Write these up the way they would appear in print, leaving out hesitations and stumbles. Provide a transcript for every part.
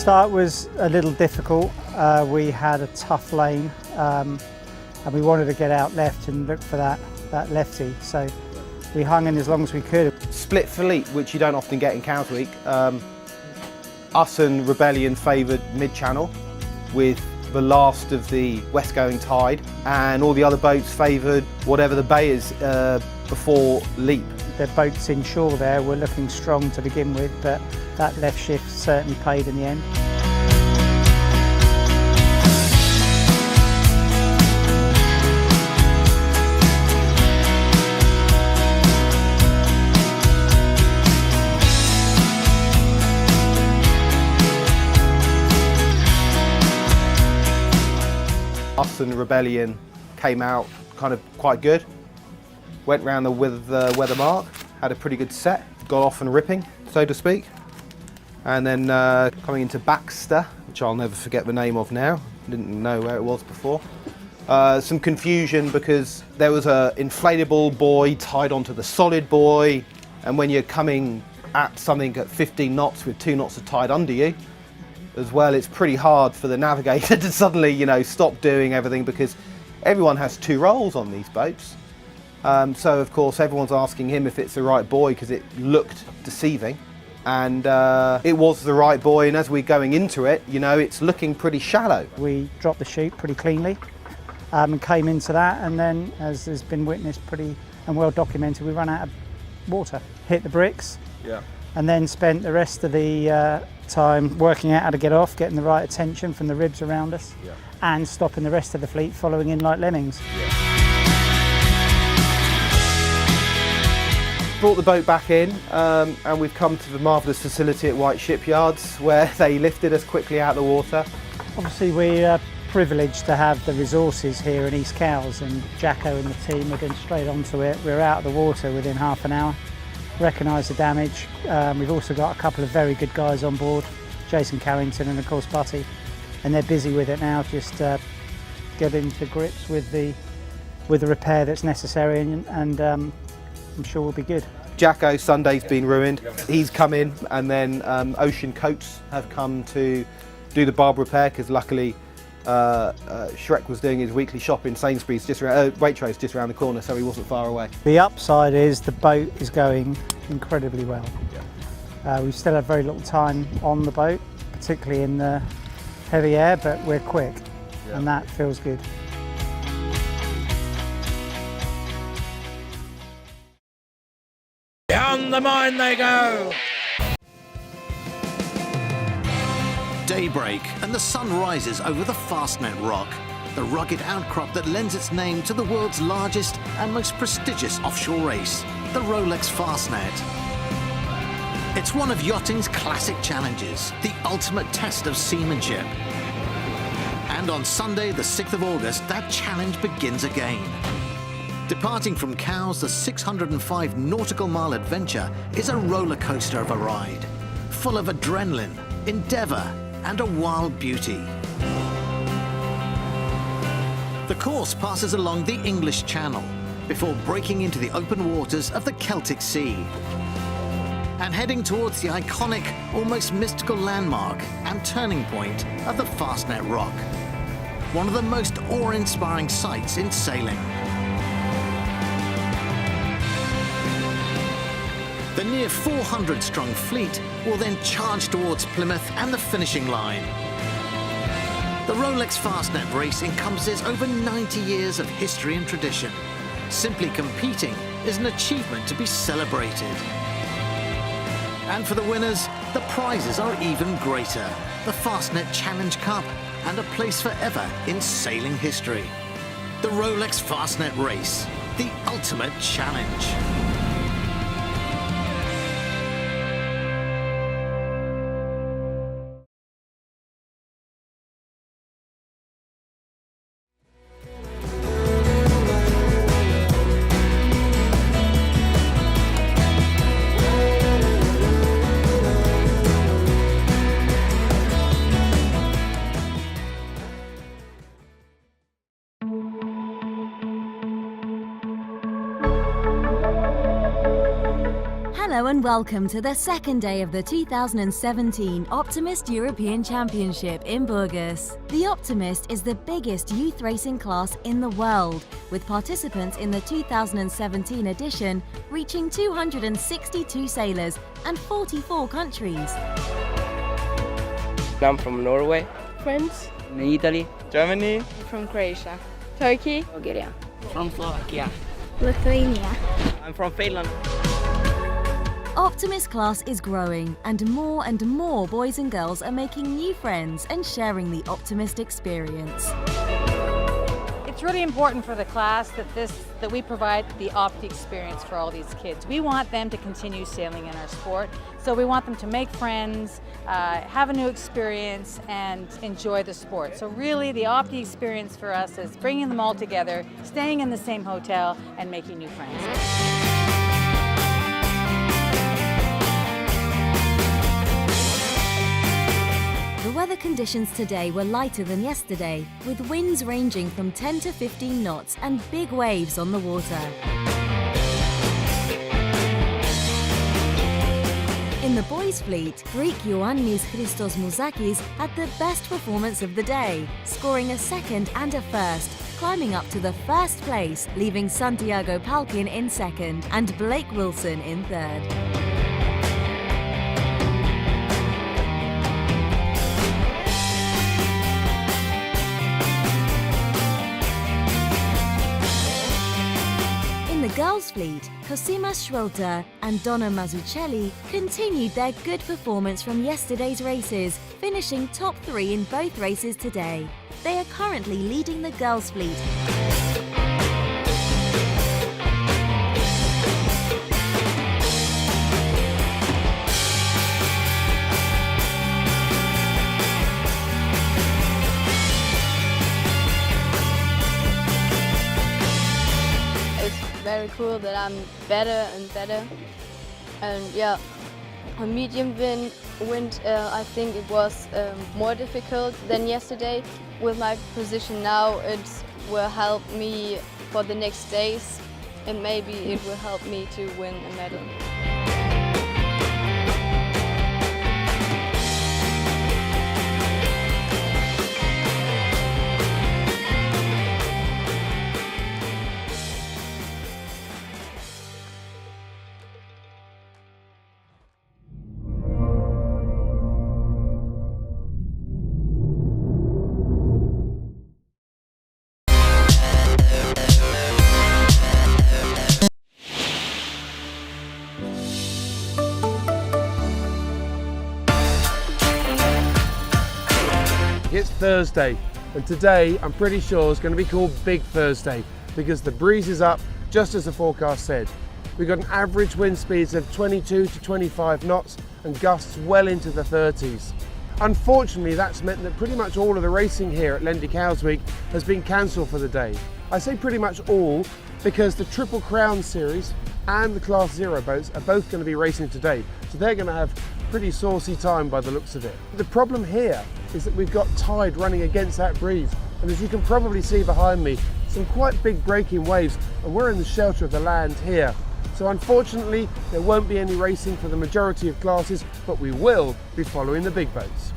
start was a little difficult. We had a tough lane and we wanted to get out left and look for that lefty. So we hung in as long as we could. Split Fleet, which you don't often get in Cowes Week. Us and Rebellion favoured mid-channel with the last of the west-going tide, and all the other boats favoured whatever the bay is before leap. The boats inshore there were looking strong to begin with, but that left shift certainly paid in the end. Us and Rebellion came out kind of quite good. Went round the weather mark, had a pretty good set, got off and ripping, so to speak. And then coming into Baxter, which I'll never forget the name of now, didn't know where it was before. Some confusion because there was an inflatable buoy tied onto the solid buoy, and when you're coming at something at 15 knots with 2 knots of tide under you, as well, it's pretty hard for the navigator to suddenly, you know, stop doing everything because everyone has 2 roles on these boats. So of course everyone's asking him if it's the right buoy because it looked deceiving, and it was the right buoy, and as we're going into it, you know, it's looking pretty shallow. We dropped the chute pretty cleanly and came into that, and then, as has been witnessed pretty and well documented, we ran out of water, hit the bricks, and then spent the rest of the time working out how to get off, getting the right attention from the ribs around us, and stopping the rest of the fleet following in like lemmings. Brought the boat back in, and we've come to the marvellous facility at White Shipyards where they lifted us quickly out of the water. Obviously we are privileged to have the resources here in East Cowes, and Jacko and the team are going straight onto it. We're out of the water within half an hour, recognised the damage. We've also got a couple of very good guys on board, Jason Carrington and of course Butty, and they're busy with it now, just getting to grips with the repair that's necessary, and I'm sure we'll be good. Jacko, Sunday's been ruined. He's come in, and then Ocean Coats have come to do the barb repair because luckily Shrek was doing his weekly shop in Sainsbury's Waitrose just around the corner, so he wasn't far away. The upside is the boat is going incredibly well. We still have very little time on the boat, particularly in the heavy air, but we're quick, and that feels good. Down the mine they go! Daybreak and the sun rises over the Fastnet Rock, the rugged outcrop that lends its name to the world's largest and most prestigious offshore race, the Rolex Fastnet. It's one of yachting's classic challenges, the ultimate test of seamanship. And on Sunday, the 6th of August, that challenge begins again. Departing from Cowes, the 605 nautical mile adventure is a roller coaster of a ride, full of adrenaline, endeavour and a wild beauty. The course passes along the English Channel before breaking into the open waters of the Celtic Sea and heading towards the iconic, almost mystical landmark and turning point of the Fastnet Rock, one of the most awe-inspiring sights in sailing. The near 400-strong fleet will then charge towards Plymouth and the finishing line. The Rolex Fastnet race encompasses over 90 years of history and tradition. Simply competing is an achievement to be celebrated. And for the winners, the prizes are even greater. The Fastnet Challenge Cup and a place forever in sailing history. The Rolex Fastnet race, the ultimate challenge. and welcome to the second day of the 2017 Optimist European Championship in Burgas. The Optimist is the biggest youth racing class in the world, with participants in the 2017 edition reaching 262 sailors and 44 countries. I'm from Norway. France, Italy. Germany. from Croatia, Turkey, Bulgaria. From Slovakia. Lithuania. I'm from Finland. Optimist class is growing, and more boys and girls are making new friends and sharing the Optimist experience. It's really important for the class that we provide the Opti experience for all these kids. We want them to continue sailing in our sport, so we want them to make friends, have a new experience, and enjoy the sport. So really, the Opti experience for us is bringing them all together, staying in the same hotel, and making new friends. The weather conditions today were lighter than yesterday, with winds ranging from 10 to 15 knots and big waves on the water. In the boys' fleet, Greek Ioannis Christos Mouzakis had the best performance of the day, scoring a second and a first, climbing up to the first place, leaving Santiago Palkin in second and Blake Wilson in third. In the girls' fleet, Cosima Schwelter and Donna Mazzucchelli continued their good performance from yesterday's races, finishing top 3 in both races today. They are currently leading the girls' fleet. Very cool that I'm better and better, and yeah, a medium wind I think it was more difficult than yesterday. With my position now, it will help me for the next days, and maybe it will help me to win a medal. It's Thursday, and today I'm pretty sure it's going to be called Big Thursday because the breeze is up just as the forecast said. We've got an average wind speeds of 22 to 25 knots and gusts well into the 30s. Unfortunately, that's meant that pretty much all of the racing here at Lendy Cowes Week has been cancelled for the day. I say pretty much all because the Triple Crown series and the Class Zero boats are both going to be racing today, so they're going to have pretty saucy time by the looks of it. The problem here is that we've got tide running against that breeze, and as you can probably see behind me, some quite big breaking waves, and we're in the shelter of the land here. So unfortunately, there won't be any racing for the majority of classes, but we will be following the big boats.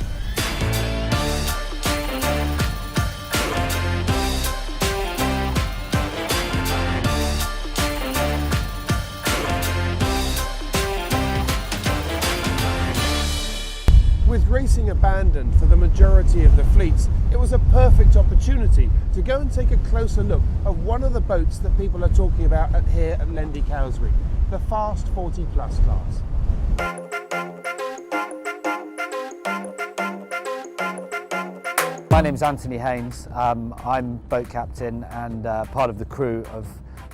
With racing abandoned for the majority of the fleets, it was a perfect opportunity to go and take a closer look at one of the boats that people are talking about here at Lendy Cowes Week, the Fast 40 Plus class. My name's Anthony Haynes. I'm boat captain and part of the crew of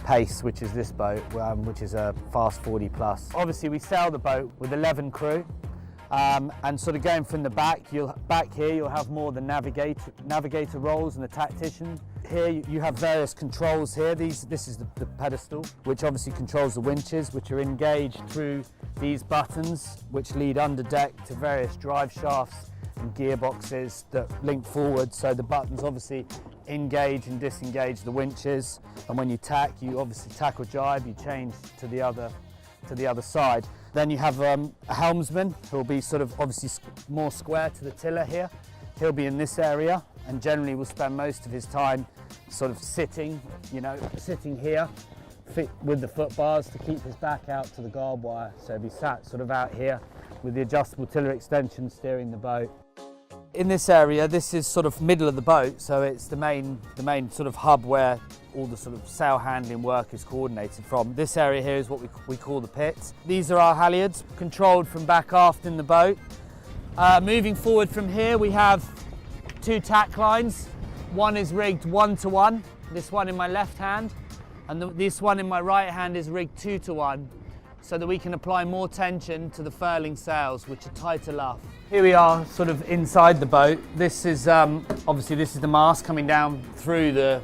Pace, which is this boat, which is a Fast 40 Plus. Obviously we sail the boat with 11 crew. And sort of going from the back, back here you'll have more the navigator roles and the tactician. Here you have various controls here. This is the pedestal, which obviously controls the winches, which are engaged through these buttons, which lead under deck to various drive shafts and gearboxes that link forward. So the buttons obviously engage and disengage the winches, and when you tack, you obviously tack or jibe, you change to the other side. Then you have a helmsman who will be sort of obviously more square to the tiller here. He'll be in this area and generally will spend most of his time sort of sitting, you know, sitting here with the foot bars to keep his back out to the guard wire. So he'll be sat sort of out here with the adjustable tiller extension steering the boat. In this area, this is sort of middle of the boat, so it's the main sort of hub where all the sort of sail handling work is coordinated from. This area here is what we call the pits. These are our halyards, controlled from back aft in the boat. Moving forward from here, we have 2 tack lines. One is rigged 1-to-1, this one in my left hand, and this one in my right hand is rigged 2-to-1, so that we can apply more tension to the furling sails, which are tighter luff. Here we are sort of inside the boat. This is obviously this is the mast coming down through the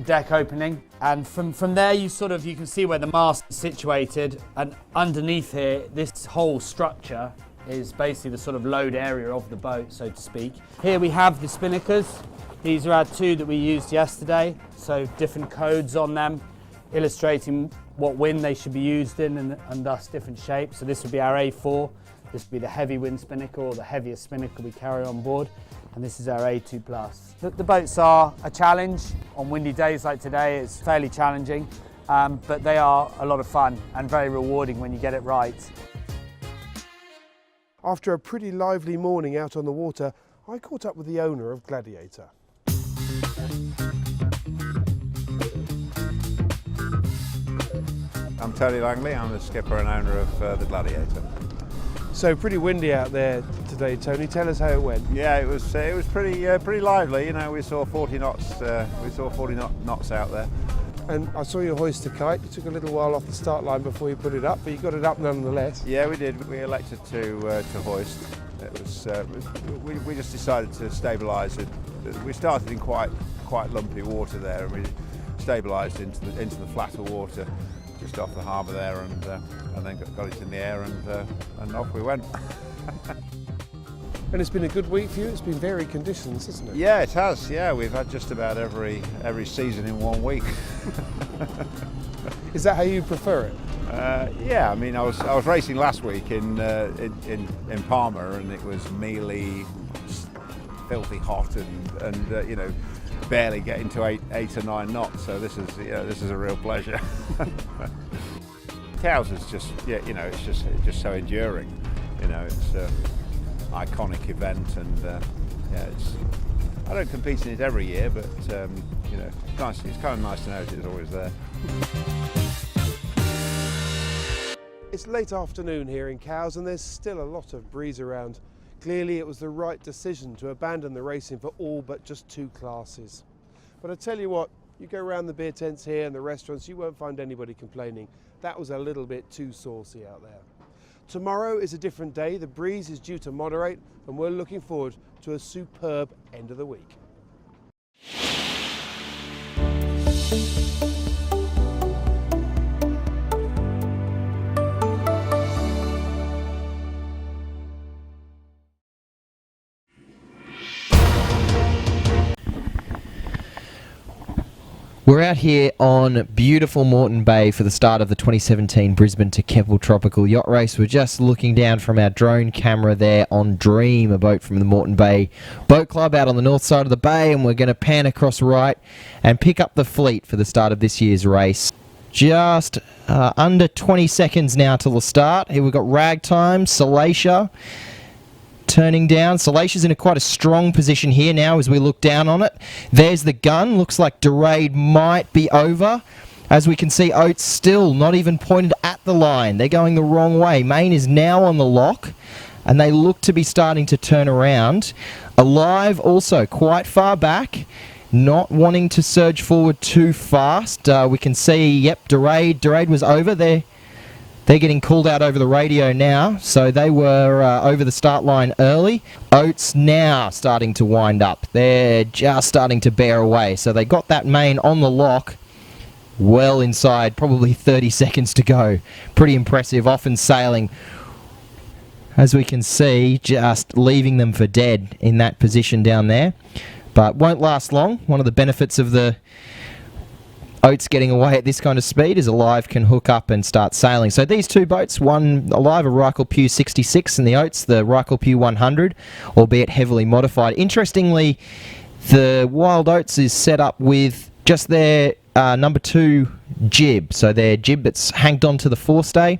deck opening, and from there you can see where the mast is situated, and underneath here this whole structure is basically the sort of load area of the boat, so to speak. Here we have the spinnakers. These are our 2 that we used yesterday, so different codes on them illustrating what wind they should be used in and thus different shapes. So this would be our A4, this would be the heavy wind spinnaker or the heaviest spinnaker we carry on board, and this is our A2+. The boats are a challenge. On windy days like today it's fairly challenging, but they are a lot of fun and very rewarding when you get it right. After a pretty lively morning out on the water, I caught up with the owner of Gladiator. I'm Tony Langley, I'm the skipper and owner of the Gladiator. So pretty windy out there today, Tony. Tell us how it went. Yeah, it was pretty lively. You know, we saw 40 knots. Knots out there. And I saw you hoist a kite. It took a little while off the start line before you put it up, but you got it up nonetheless. Yeah, we did. We elected to hoist. It was we just decided to stabilise it. We started in quite lumpy water there, and we stabilised into the flatter water just off the harbour there, and then got it in the air, and off we went. And it's been a good week for you. It's been varied conditions, hasn't it? Yeah, it has. Yeah, we've had just about every season in 1 week. Is that how you prefer it? Yeah, I mean, I was racing last week in Palma, and it was mealy, filthy hot, and you know, barely getting to 8 or 9 knots. So this is a real pleasure. Cowes is just, yeah, you know, it's just so enduring. You know, it's an iconic event, and yeah, I don't compete in it every year, but you know, it's kind of nice to know that it's always there. It's late afternoon here in Cowes, and there's still a lot of breeze around. Clearly it was the right decision to abandon the racing for all but just 2 classes. But I tell you what, you go around the beer tents here and the restaurants, you won't find anybody complaining. That was a little bit too saucy out there. Tomorrow is a different day. The breeze is due to moderate, and we're looking forward to a superb end of the week. We're out here on beautiful Moreton Bay for the start of the 2017 Brisbane to Kepple Tropical Yacht Race. We're just looking down from our drone camera there on Dream, a boat from the Moreton Bay Boat Club out on the north side of the bay, and we're going to pan across right and pick up the fleet for the start of this year's race. Just under 20 seconds now till the start. Here we've got Ragtime, Salacia turning down. Salatia's in quite a strong position here now as we look down on it. There's the gun. Looks like Dorade might be over. As we can see, Oats still not even pointed at the line. They're going the wrong way. Maine is now on the lock, and they look to be starting to turn around. Alive also quite far back, not wanting to surge forward too fast. We can see, yep, Dorade was over there. They're getting called out over the radio now, so they were over the start line early. Oats now starting to wind up. They're just starting to bear away, so they got that main on the lock well inside, probably 30 seconds to go. Pretty impressive, often sailing, as we can see, just leaving them for dead in that position down there. But won't last long. One of the benefits of the Oats getting away at this kind of speed is Alive can hook up and start sailing. So these two boats, one Alive, a Rykel Pew 66, and the Oats, the Rykel Pew 100, albeit heavily modified. Interestingly, the Wild Oats is set up with just their number 2 jib, so their jib that's hanged onto the forestay.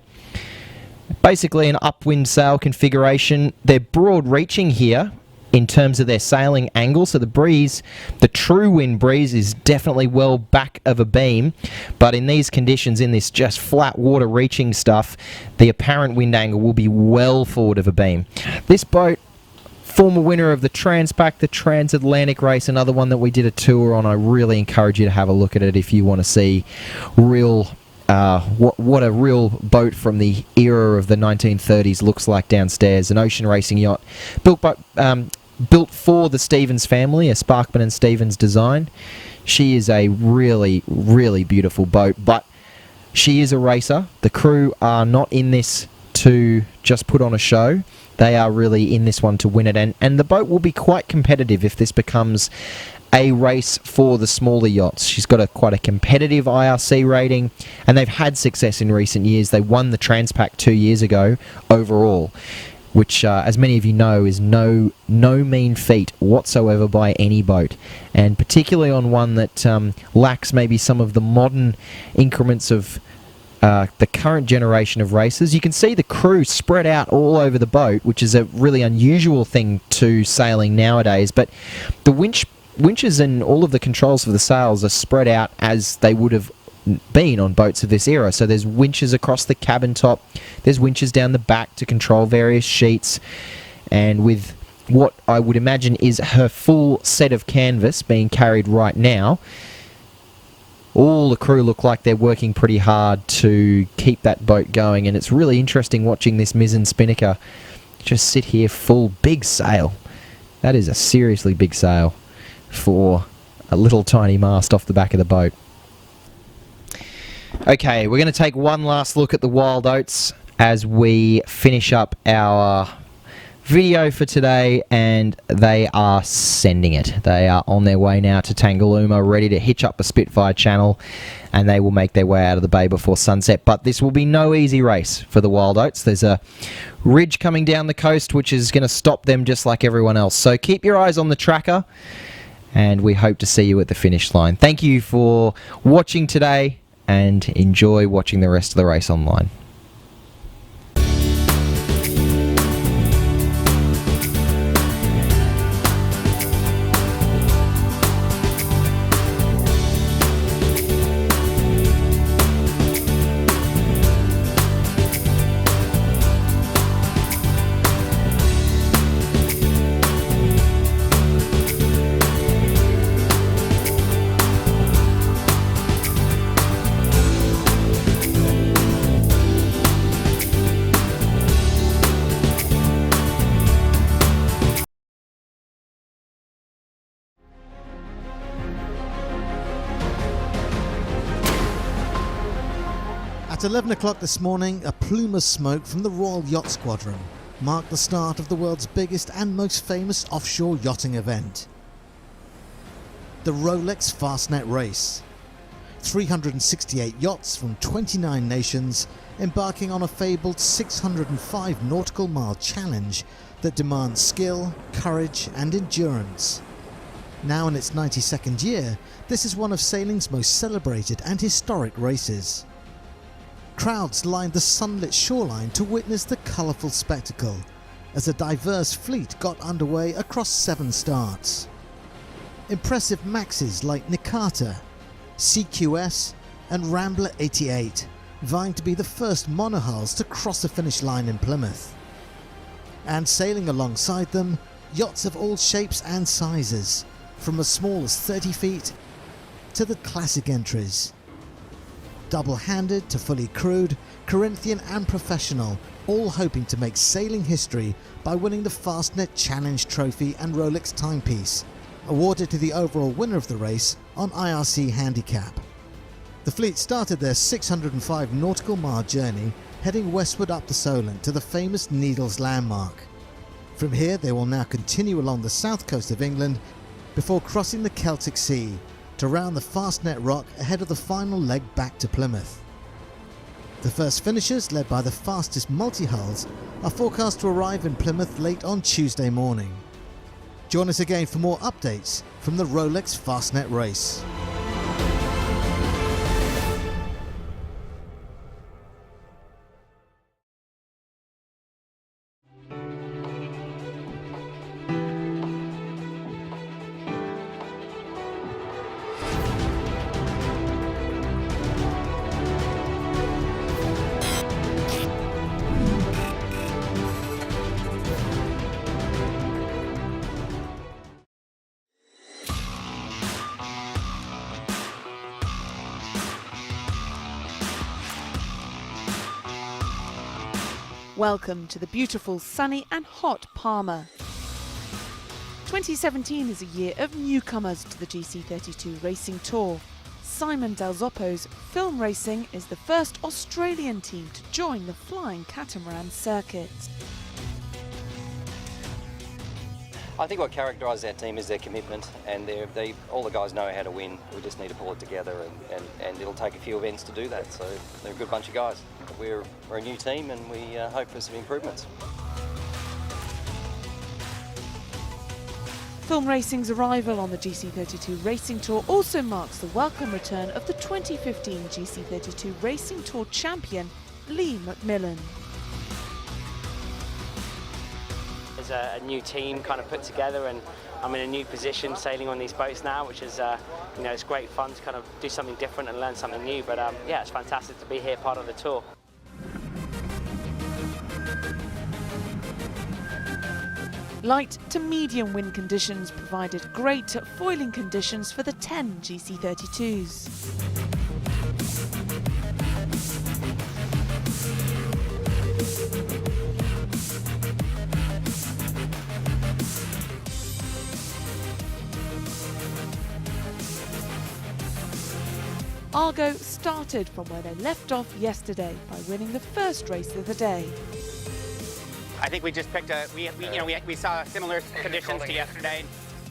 Basically an upwind sail configuration. They're broad reaching here in terms of their sailing angle, so the breeze, the true wind breeze, is definitely well back of a beam, but in these conditions, in this just flat water reaching stuff, the apparent wind angle will be well forward of a beam. This boat, former winner of the Transpac, the Transatlantic race, another one that we did a tour on. I really encourage you to have a look at it if you want to see real what a real boat from the era of the 1930s looks like downstairs. An ocean racing yacht built for the Stevens family, a Sparkman and Stevens design. She is a really, really beautiful boat, but she is a racer. The crew are not in this to just put on a show. They are really in this one to win it, and the boat will be quite competitive if this becomes a race for the smaller yachts. She's got quite a competitive IRC rating, and they've had success in recent years. They won the Transpac 2 years ago overall, which, as many of you know, is no mean feat whatsoever by any boat, and particularly on one that lacks maybe some of the modern increments of the current generation of racers. You can see the crew spread out all over the boat, which is a really unusual thing to sailing nowadays, but the winches and all of the controls for the sails are spread out as they would have been on boats of this era. So there's winches across the cabin top, there's winches down the back to control various sheets, and with what I would imagine is her full set of canvas being carried right now, all the crew look like they're working pretty hard to keep that boat going, and it's really interesting watching this mizzen spinnaker just sit here full big sail. That is a seriously big sail for a little tiny mast off the back of the boat. Okay, we're going to take one last look at the Wild Oats as we finish up our video for today, and they are sending it. They are on their way now to Tangalooma, ready to hitch up the Spitfire channel, and they will make their way out of the bay before sunset. But this will be no easy race for the Wild Oats. There's a ridge coming down the coast which is going to stop them just like everyone else. So keep your eyes on the tracker, and we hope to see you at the finish line. Thank you for watching today, and enjoy watching the rest of the race online. At 11 o'clock this morning, a plume of smoke from the Royal Yacht Squadron marked the start of the world's biggest and most famous offshore yachting event, the Rolex Fastnet Race. 368 yachts from 29 nations embarking on a fabled 605 nautical mile challenge that demands skill, courage and endurance. Now in its 92nd year, this is one of sailing's most celebrated and historic races. Crowds lined the sunlit shoreline to witness the colourful spectacle as a diverse fleet got underway across 7 starts. Impressive maxes like Nikata, CQS and Rambler 88 vying to be the first monohulls to cross the finish line in Plymouth. And sailing alongside them, yachts of all shapes and sizes, from as small as 30 feet to the classic entries. Double-handed to fully crewed, Corinthian and professional, all hoping to make sailing history by winning the Fastnet Challenge Trophy and Rolex timepiece, awarded to the overall winner of the race on IRC handicap. The fleet started their 605 nautical mile journey heading westward up the Solent to the famous Needles landmark. From here they will now continue along the south coast of England before crossing the Celtic Sea to around the Fastnet Rock ahead of the final leg back to Plymouth. The first finishers, led by the fastest multi-hulls, are forecast to arrive in Plymouth late on Tuesday morning. Join us again for more updates from the Rolex Fastnet race. Welcome to the beautiful, sunny and hot Palma. 2017 is a year of newcomers to the GC32 Racing Tour. Simon Del Zoppo's Film Racing is the first Australian team to join the flying catamaran circuit. I think what characterises our team is their commitment, and all the guys know how to win. We just need to pull it together, and it'll take a few events to do that. So they're a good bunch of guys. We're a new team, and we hope for some improvements. Film Racing's arrival on the GC32 Racing Tour also marks the welcome return of the 2015 GC32 Racing Tour champion, Lee McMillan. There's a new team kind of put together, and I'm in a new position sailing on these boats now, which is, it's great fun to kind of do something different and learn something new. But yeah, it's fantastic to be here, part of the tour. Light to medium wind conditions provided great foiling conditions for the 10 GC32s. Argo started from where they left off yesterday by winning the first race of the day. I think we just picked we saw similar conditions to yesterday.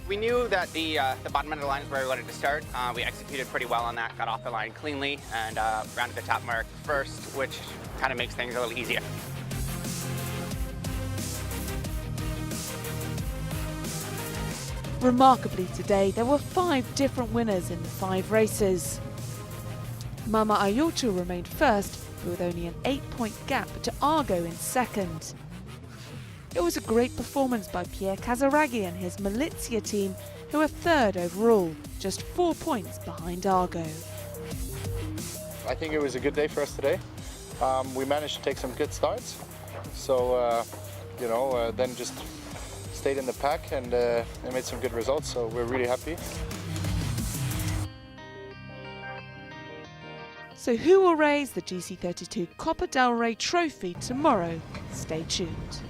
We knew that the bottom end of the line is where we wanted to start. We executed pretty well on that, got off the line cleanly, and rounded the top mark first, which kind of makes things a little easier. Remarkably today, there were 5 different winners in the 5 races. Palma Mallorca remained first, with only an 8-point gap to Argo in second. It was a great performance by Pierre Casaraghi and his Malizia team, who are third overall, just 4 points behind Argo. I think it was a good day for us today. We managed to take some good starts, so then just stayed in the pack and made some good results, so we're really happy. So who will raise the GC32 Copa del Rey trophy tomorrow? Stay tuned.